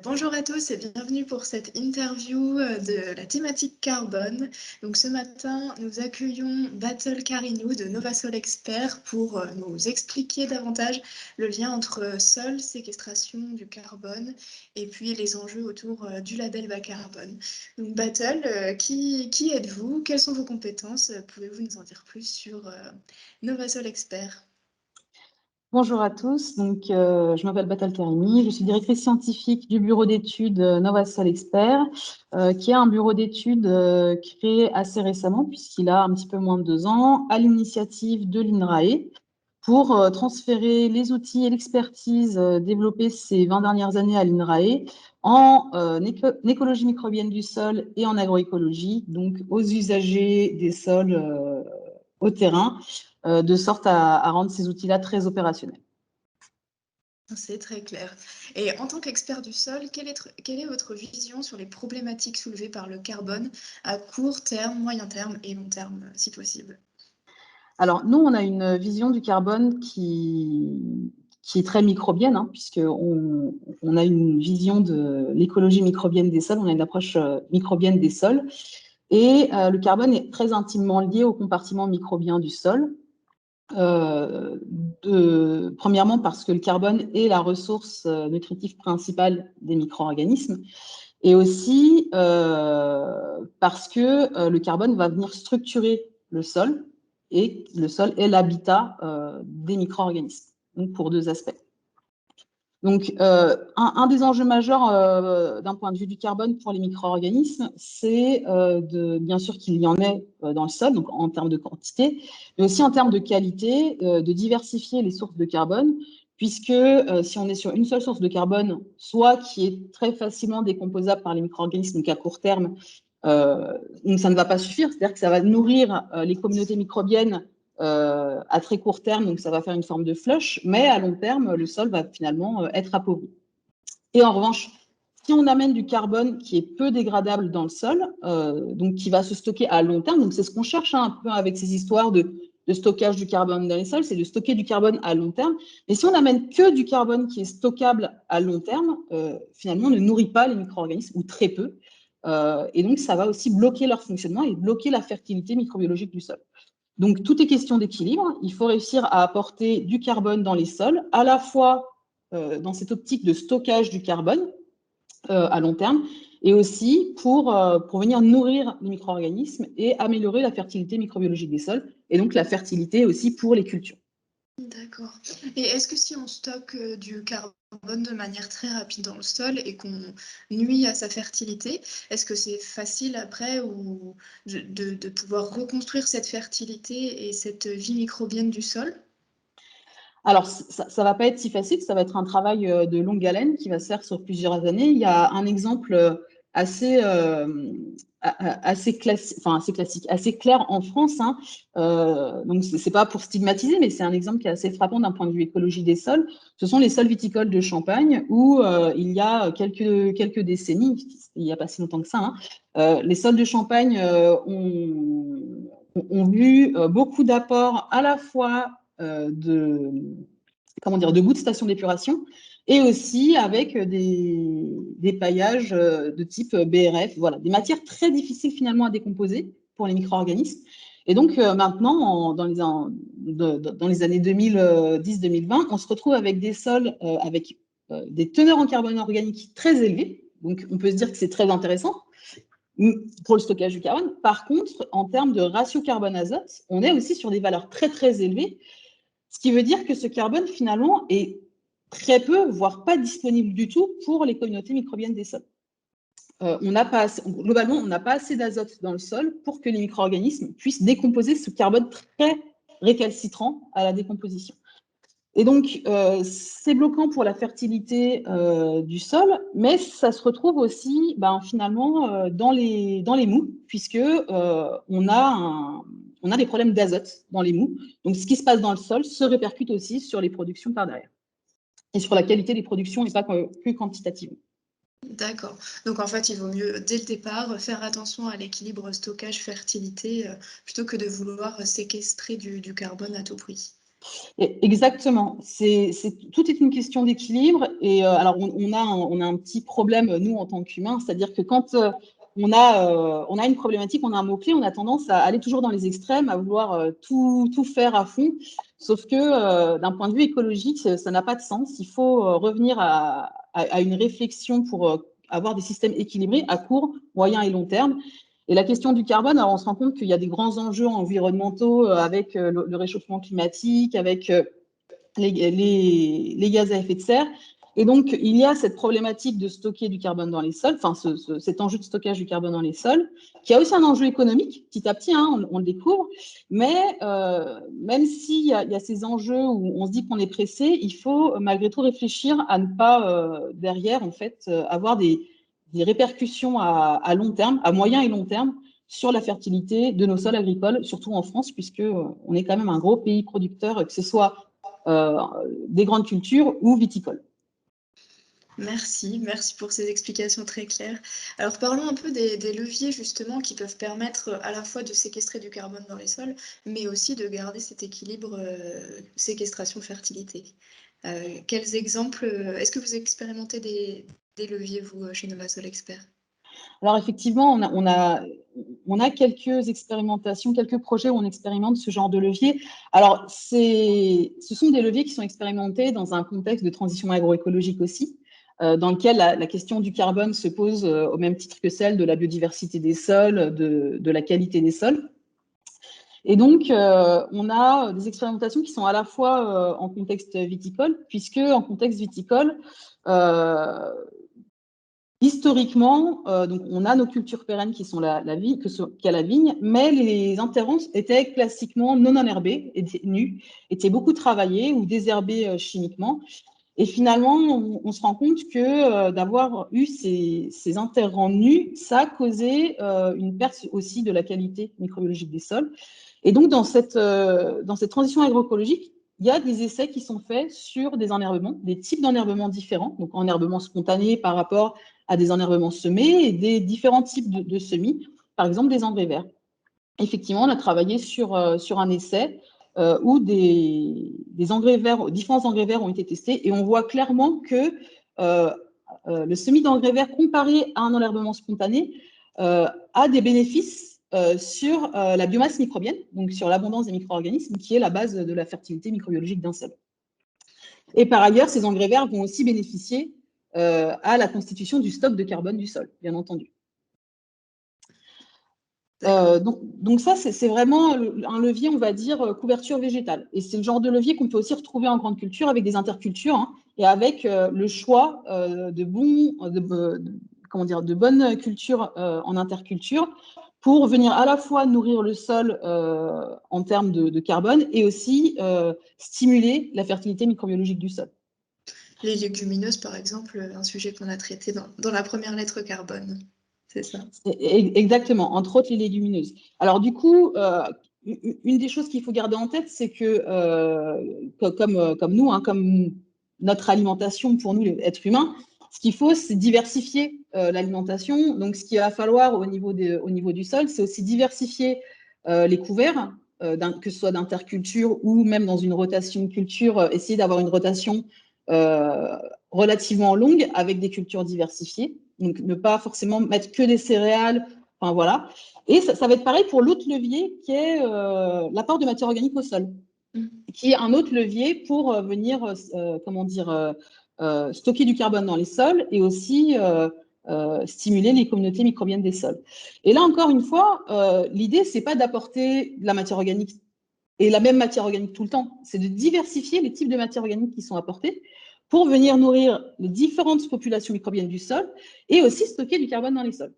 Bonjour à tous et bienvenue pour cette interview de la thématique carbone. Donc ce matin, nous accueillons Battle Karinou de Novasol Expert pour nous expliquer davantage le lien entre sol, séquestration du carbone et puis les enjeux autour du label bas carbone. Donc Battle, qui êtes-vous? Quelles sont vos compétences? Pouvez-vous nous en dire plus sur Novasol Expert? Bonjour à tous, je m'appelle Battle Karimi, je suis directrice scientifique du bureau d'études Novasol Expert, qui est un bureau d'études créé assez récemment, puisqu'il a un petit peu moins de 2 ans, à l'initiative de l'INRAE, pour transférer les outils et l'expertise développés ces 20 dernières années à l'INRAE en écologie microbienne du sol et en agroécologie, donc aux usagers des sols au terrain, de sorte à rendre ces outils-là très opérationnels. C'est très clair. Et en tant qu'expert du sol, quelle est votre vision sur les problématiques soulevées par le carbone à court terme, moyen terme et long terme, si possible? Alors, nous, on a une vision du carbone qui est très microbienne, hein, puisqu'on a une vision de l'écologie microbienne des sols, on a une approche microbienne des sols. Et le carbone est très intimement lié au compartiment microbien du sol. Premièrement, parce que le carbone est la ressource nutritive principale des micro-organismes. Et aussi parce que le carbone va venir structurer le sol, et le sol est l'habitat des micro-organismes, donc pour 2 aspects. Donc, un des enjeux majeurs d'un point de vue du carbone pour les micro-organismes, c'est bien sûr qu'il y en ait dans le sol, donc en termes de quantité, mais aussi en termes de qualité, de diversifier les sources de carbone, puisque si on est sur une seule source de carbone, soit qui est très facilement décomposable par les micro-organismes, donc à court terme, donc ça ne va pas suffire, c'est-à-dire que ça va nourrir les communautés microbiennes à très court terme, donc ça va faire une forme de flush, mais à long terme, le sol va finalement être appauvri. Et en revanche, si on amène du carbone qui est peu dégradable dans le sol, donc qui va se stocker à long terme, donc c'est ce qu'on cherche un peu avec ces histoires de stockage du carbone dans les sols, c'est de stocker du carbone à long terme. Et si on amène que du carbone qui est stockable à long terme, finalement, on ne nourrit pas les micro-organismes, ou très peu. Et donc, ça va aussi bloquer leur fonctionnement et bloquer la fertilité microbiologique du sol. Donc, tout est question d'équilibre. Il faut réussir à apporter du carbone dans les sols, à la fois dans cette optique de stockage du carbone à long terme, et aussi pour venir nourrir les micro-organismes et améliorer la fertilité microbiologique des sols, et donc la fertilité aussi pour les cultures. D'accord. Et est-ce que si on stocke du carbone de manière très rapide dans le sol et qu'on nuit à sa fertilité, est-ce que c'est facile après ou de pouvoir reconstruire cette fertilité et cette vie microbienne du sol? Alors, ça ne va pas être si facile, ça va être un travail de longue haleine qui va se faire sur plusieurs années. Il y a un exemple assez, assez classique, assez clair en France, hein. Donc, ce n'est pas pour stigmatiser, mais c'est un exemple qui est assez frappant d'un point de vue écologie des sols. Ce sont les sols viticoles de Champagne, où il y a quelques décennies, il n'y a pas si longtemps que ça, hein, les sols de Champagne ont vu beaucoup d'apports à la fois de bouts de station d'épuration, et aussi avec des paillages de type BRF, voilà, des matières très difficiles finalement à décomposer pour les micro-organismes. Et donc maintenant, dans les années 2010-2020, on se retrouve avec des sols avec des teneurs en carbone organique très élevées. Donc on peut se dire que c'est très intéressant pour le stockage du carbone. Par contre, en termes de ratio carbone-azote, on est aussi sur des valeurs très très élevées, ce qui veut dire que ce carbone, finalement, est très peu, voire pas disponible du tout pour les communautés microbiennes des sols. Globalement, on n'a pas assez d'azote dans le sol pour que les micro-organismes puissent décomposer ce carbone très récalcitrant à la décomposition. Et donc, c'est bloquant pour la fertilité du sol, mais ça se retrouve aussi finalement dans les mous, puisque on a des problèmes d'azote dans les mous. Donc, ce qui se passe dans le sol se répercute aussi sur les productions par derrière, et sur la qualité des productions, et pas que quantitativement. D'accord. Donc en fait, il vaut mieux, dès le départ, faire attention à l'équilibre stockage-fertilité plutôt que de vouloir séquestrer du carbone à tout prix. Exactement. Tout est une question d'équilibre. Et alors, on a un petit problème, nous, en tant qu'humains, c'est-à-dire que quand on a une problématique, on a un mot-clé, on a tendance à aller toujours dans les extrêmes, à vouloir tout faire à fond. Sauf que d'un point de vue écologique, ça n'a pas de sens. Il faut revenir à une réflexion pour avoir des systèmes équilibrés à court, moyen et long terme. Et la question du carbone, alors on se rend compte qu'il y a des grands enjeux environnementaux avec le réchauffement climatique, avec les gaz à effet de serre. Et donc, il y a cette problématique de stocker du carbone dans les sols, enfin, cet enjeu de stockage du carbone dans les sols, qui a aussi un enjeu économique, petit à petit, hein, on le découvre. Mais même s'il y a ces enjeux où on se dit qu'on est pressé, il faut malgré tout réfléchir à ne pas, derrière, en fait, avoir des répercussions à long terme, à moyen et long terme, sur la fertilité de nos sols agricoles, surtout en France, puisque on est quand même un gros pays producteur, que ce soit des grandes cultures ou viticoles. Merci pour ces explications très claires. Alors parlons un peu des leviers justement qui peuvent permettre à la fois de séquestrer du carbone dans les sols, mais aussi de garder cet équilibre séquestration-fertilité. Quels exemples, est-ce que vous expérimentez des leviers, vous, chez Novasol Expert? Alors effectivement, on a quelques expérimentations, quelques projets où on expérimente ce genre de levier. Alors, ce sont des leviers qui sont expérimentés dans un contexte de transition agroécologique aussi, dans lequel la question du carbone se pose au même titre que celle de la biodiversité des sols, de la qualité des sols. Et donc, on a des expérimentations qui sont à la fois en contexte viticole, puisque en contexte viticole, historiquement, donc on a nos cultures pérennes qui sont la vigne, qui a la vigne, mais les interrants étaient classiquement non enherbés, étaient nus, étaient beaucoup travaillés ou désherbés chimiquement. Et finalement, on se rend compte que d'avoir eu ces interrants nus, ça a causé une perte aussi de la qualité microbiologique des sols. Et donc, dans cette transition agroécologique, il y a des essais qui sont faits sur des enherbements, des types d'enherbements différents, donc enherbements spontanés par rapport à des enherbements semés et des différents types de semis, par exemple des engrais verts. Effectivement, on a travaillé sur un essai où des engrais verts, différents engrais verts ont été testés et on voit clairement que le semis d'engrais verts comparé à un enherbement spontané a des bénéfices sur la biomasse microbienne, donc sur l'abondance des micro-organismes, qui est la base de la fertilité microbiologique d'un sol. Et par ailleurs, ces engrais verts vont aussi bénéficier à la constitution du stock de carbone du sol, bien entendu. Donc ça, c'est vraiment un levier, on va dire, couverture végétale. Et c'est le genre de levier qu'on peut aussi retrouver en grande culture avec des intercultures, hein, et avec le choix de bonnes cultures en interculture pour venir à la fois nourrir le sol en termes de carbone et aussi stimuler la fertilité microbiologique du sol. Les légumineuses, par exemple, un sujet qu'on a traité dans la première lettre carbone. C'est ça. Exactement, entre autres les légumineuses. Alors du coup, une des choses qu'il faut garder en tête, c'est que comme nous, hein, comme notre alimentation pour nous, les êtres humains, ce qu'il faut, c'est diversifier l'alimentation. Donc ce qu'il va falloir au niveau du sol, c'est aussi diversifier les couverts, que ce soit d'interculture ou même dans une rotation de culture, essayer d'avoir une rotation relativement longue avec des cultures diversifiées. Donc, ne pas forcément mettre que des céréales. Enfin, voilà. Et ça va être pareil pour l'autre levier qui est l'apport de matière organique au sol, qui est un autre levier pour venir, stocker du carbone dans les sols et aussi stimuler les communautés microbiennes des sols. Et là, encore une fois, l'idée, c'est pas d'apporter de la matière organique et la même matière organique tout le temps, c'est de diversifier les types de matières organiques qui sont apportées pour venir nourrir les différentes populations microbiennes du sol et aussi stocker du carbone dans les sols.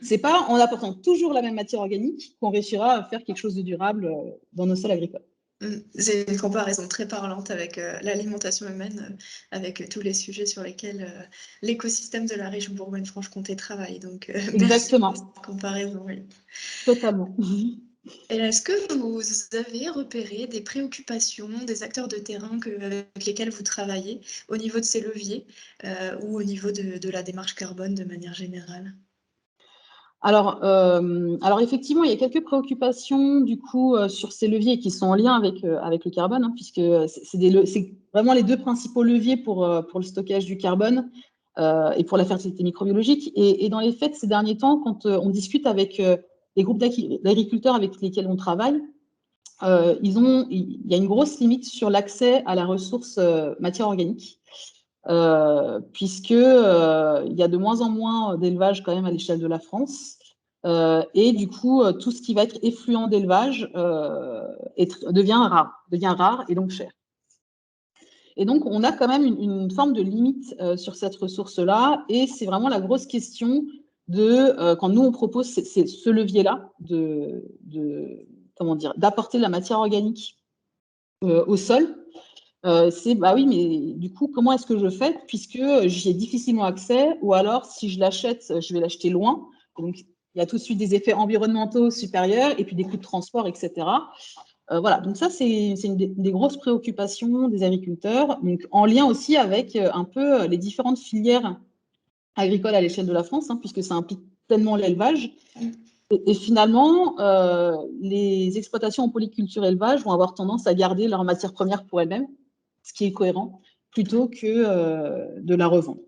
Ce n'est pas en apportant toujours la même matière organique qu'on réussira à faire quelque chose de durable dans nos sols agricoles. C'est une comparaison très parlante avec l'alimentation humaine, avec tous les sujets sur lesquels l'écosystème de la région Bourgogne-Franche-Comté travaille. Donc, merci pour cette comparaison. Oui. Totalement. Et est-ce que vous avez repéré des préoccupations des acteurs de terrain avec lesquels vous travaillez au niveau de ces leviers ou au niveau de la démarche carbone de manière générale? Alors effectivement, il y a quelques préoccupations du coup sur ces leviers qui sont en lien avec le carbone, hein, puisque c'est vraiment les deux principaux leviers pour le stockage du carbone et pour la fertilité microbiologique. Et dans les faits, ces derniers temps, quand on discute avec les groupes d'agriculteurs avec lesquels on travaille, il y a une grosse limite sur l'accès à la ressource matière organique. Puisque il y a de moins en moins d'élevage quand même à l'échelle de la France. Et du coup, tout ce qui va être effluent d'élevage devient rare et donc cher. Et donc, on a quand même une forme de limite sur cette ressource-là. Et c'est vraiment la grosse question quand nous, on propose ce levier-là d'apporter de la matière organique au sol. Bah oui, mais du coup, comment est-ce que je fais puisque j'y ai difficilement accès, ou alors si je l'achète, je vais l'acheter loin. Donc, il y a tout de suite des effets environnementaux supérieurs et puis des coûts de transport, etc. Voilà, donc ça, c'est une des grosses préoccupations des agriculteurs, donc en lien aussi avec un peu les différentes filières agricoles à l'échelle de la France, hein, puisque ça implique tellement l'élevage. Et finalement, les exploitations en polyculture élevage vont avoir tendance à garder leur matière première pour elles-mêmes, ce qui est cohérent, plutôt que de la revendre.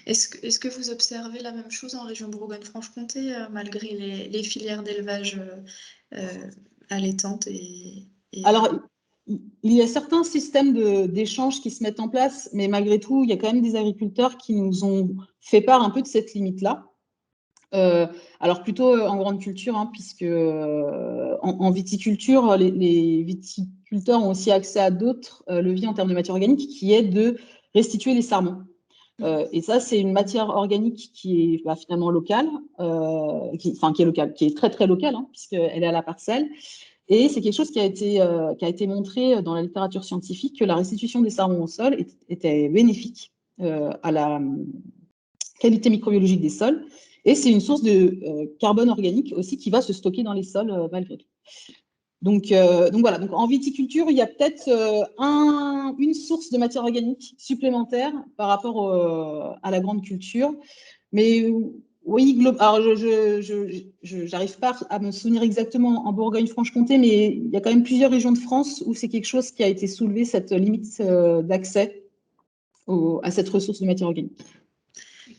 Est-ce que vous observez la même chose en région Bourgogne-Franche-Comté, malgré les filières d'élevage allaitantes Alors, il y a certains systèmes d'échange qui se mettent en place, mais malgré tout, il y a quand même des agriculteurs qui nous ont fait part un peu de cette limite-là. Alors plutôt en grande culture, hein, puisque en viticulture, les viticulteurs ont aussi accès à d'autres leviers en termes de matière organique, qui est de restituer les sarments. Et ça, c'est une matière organique qui est finalement locale, qui est locale, qui est très très locale, hein, puisqu'elle est à la parcelle. Et c'est quelque chose qui a été montré dans la littérature scientifique, que la restitution des sarments au sol était bénéfique à la qualité microbiologique des sols. Et c'est une source de carbone organique aussi qui va se stocker dans les sols malgré tout. Donc voilà, donc en viticulture, il y a peut-être une source de matière organique supplémentaire par rapport à la grande culture. Mais oui, alors je n'arrive pas à me souvenir exactement en Bourgogne-Franche-Comté, mais il y a quand même plusieurs régions de France où c'est quelque chose qui a été soulevé, cette limite d'accès à cette ressource de matière organique.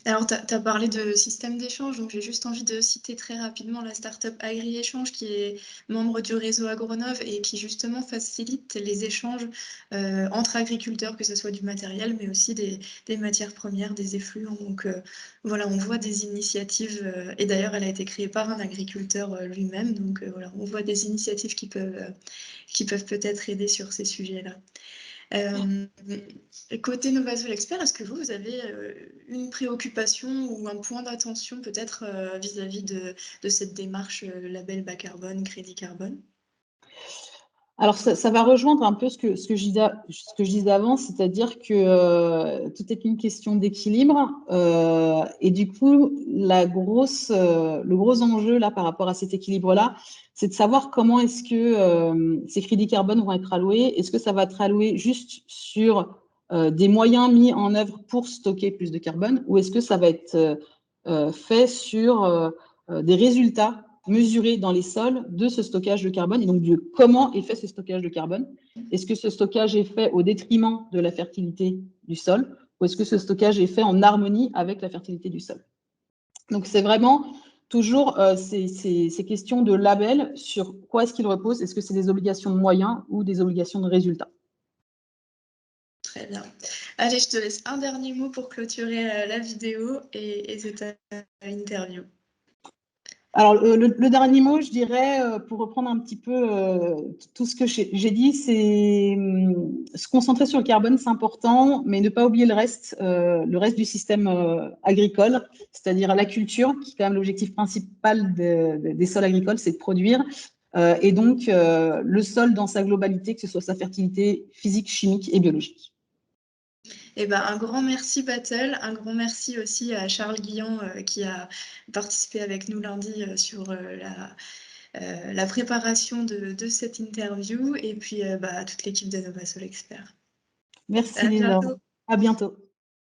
Alors, tu as parlé de système d'échange, donc j'ai juste envie de citer très rapidement la startup Agri-Échange, qui est membre du réseau Agronov et qui justement facilite les échanges entre agriculteurs, que ce soit du matériel, mais aussi des matières premières, des effluents. Donc voilà, on voit des initiatives, et d'ailleurs elle a été créée par un agriculteur lui-même, donc voilà, on voit des initiatives qui peuvent peut-être aider sur ces sujets-là. Côté Novasol Expert, est-ce que vous avez une préoccupation ou un point d'attention peut-être vis-à-vis de cette démarche label bas carbone, crédit carbone? Alors, ça va rejoindre un peu ce que je disais avant, c'est-à-dire que tout est une question d'équilibre. Et du coup, le gros enjeu là, par rapport à cet équilibre-là, c'est de savoir comment est-ce que ces crédits carbone vont être alloués. Est-ce que ça va être alloué juste sur des moyens mis en œuvre pour stocker plus de carbone, ou est-ce que ça va être fait sur des résultats mesurer dans les sols de ce stockage de carbone et donc de comment est fait ce stockage de carbone. Est-ce que ce stockage est fait au détriment de la fertilité du sol ou est-ce que ce stockage est fait en harmonie avec la fertilité du sol? Donc, c'est vraiment toujours ces questions de label sur quoi est-ce qu'il repose. Est-ce que c'est des obligations de moyens ou des obligations de résultats? Très bien. Allez, je te laisse un dernier mot pour clôturer la vidéo et cette interview. Alors, le dernier mot, je dirais, pour reprendre un petit peu tout ce que j'ai dit, c'est se concentrer sur le carbone, c'est important, mais ne pas oublier le reste du système agricole, c'est-à-dire la culture, qui est quand même l'objectif principal des sols agricoles, c'est de produire. Et donc, le sol dans sa globalité, que ce soit sa fertilité physique, chimique et biologique. Eh ben, un grand merci Battle, un grand merci aussi à Charles Guillan qui a participé avec nous lundi sur la préparation de cette interview et puis à toute l'équipe de Novasol Expert. Merci À Lisa. bientôt. À bientôt.